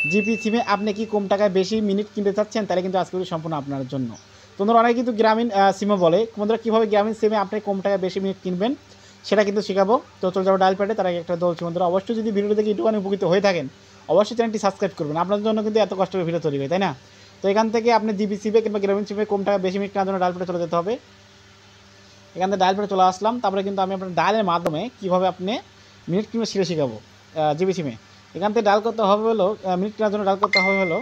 GP সিমে আপনি কি কম টাকায় বেশি মিনিট কিনতে চাচ্ছেন, তাহলে কিন্তু আজকে সম্পূর্ণ আপনার জন্য। তোমরা অনেকে কিন্তু গ্রামীণ সিমও বলে, তোমরা কীভাবে গ্রামীণ সিমে আপনি কম টাকায় বেশি মিনিট কিনবেন সেটা কিন্তু শেখাবো। তো চলে যাবো ডায়াল প্যাডে, তার আগে একটা দলছি বন্ধুরা, অবশ্যই যদি ভিডিওটা দেখে একটুখানি উপকৃত হয়ে থাকেন অবশ্যই চ্যানেলটি সাবস্ক্রাইব করবেন, আপনাদের জন্য কিন্তু এত কষ্ট করে ভিডিও তৈরি হয়, তাই না? তো এখান থেকে আপনি জিপি সিমে কিংবা গ্রামীণ সিমে কম টাকা বেশি মিনিট কেনার জন্য ডায়াল প্যাডে চলে যেতে হবে। এখান থেকে ডায়াল প্যাডে চলে আসলাম, তারপরে কিন্তু আমি আপনার ডায়ালের মাধ্যমে কীভাবে আপনি মিনিট কিনবে সেটা শেখাবো জিপি সিমে। এখান থেকে ডায়াল করতে হবে হলো, মিনিট কেনার জন্য ডায়াল করতে হবে হলো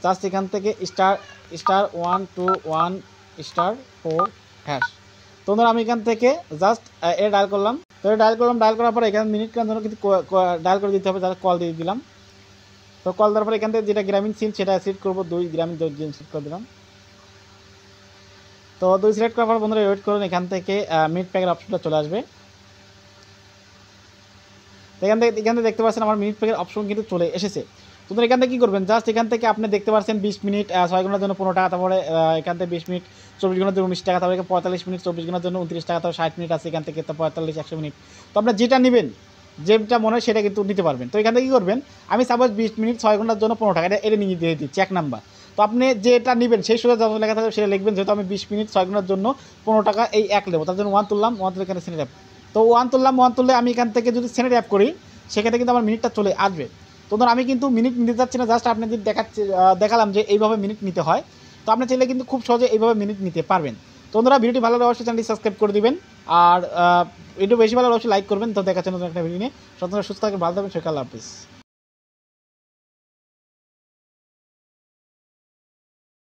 জাস্ট এখান থেকে *121*4#। তোমরা আমি এখান থেকে জাস্ট এ ডায়াল করলাম, তো ডায়াল করার পরে এখানে মিনিট কেনার জন্য কিন্তু ডায়াল করে দিতে হবে, যারা কল দিয়ে দিলাম। তো কল দেওয়ার পরে এখান থেকে যেটা গ্রামীণ সিম সেটা সিলেক্ট করবো, গ্রামীণ 2 সিলেক্ট করে দিলাম। তো 2 সিলেক্ট করার পর বন্ধুরা ওয়েট করুন, এখান থেকে মিনিট প্যাকের অপশনটা চলে আসবে। এখান থেকে দেখতে পাচ্ছেন আমার মিনিট প্যাকের অপশন কিন্তু চলে এসেছে। তোমরা এখান থেকে কী করবেন, জাস্ট এখান থেকে আপনি দেখতে পাচ্ছেন 20 মিনিট 6 ঘন্টার জন্য 15 টাকা, তারপরে এখান থেকে 20 মিনিট 24 ঘন্টার জন্য 19 টাকা, তারপরে 45 মিনিট 24 ঘন্টার জন্য 29 টাকা, তারপর 60 মিনিট আছে এখান থেকে, তো 45 100 মিনিট। তো আপনার যেটা নেবেন, যেটা মনে হয় সেটা কিন্তু নিতে পারবেন। তো এখান থেকে কী করবেন, আমি সাপোজ 20 মিনিট 6 ঘন্টার জন্য 15 টাকা, এটা নিয়ে দিয়ে দিচ্ছি 1 নাম্বার। তো আপনি যেটা নেবেন সেই সুযোগ যত লেখা থাকবে সেটা লিখবেন, যেহেতু আমি 20 মিনিট 6 ঘন্টার জন্য 15 টাকা এই 1 নেবো, তার জন্য 1 তুললাম, 1 তুলে এখানে সেন্ড অ্যাপ। তো 1 তুললে আমি এখান থেকে যদি সেন্ড অ্যাপ করি সেক্ষেত্রে কিন্তু আমার মিনিটটা চলে আসবে। তো ধরুন আমি কিন্তু মিনিট নিতে চাচ্ছি না, জাস্ট আপনাদের দেখালাম যে এইভাবে মিনিট নিতে হয়। তো আপনি চাইলে কিন্তু খুব সহজে এইভাবে মিনিট নিতে পারবেন। তো বন্ধুরা ভিডিওটি ভালো লাগলে অবশ্যই চ্যানেলটি সাবস্ক্রাইব করে দিবেন, আর ভিডিও বেশি ভালো অবশ্যই লাইক করবেন। তো দেখার জন্য একটা ভিডিও নিয়ে সুস্থ থাকবেন, ভালো থাকবেন, সকাল হাফেজ।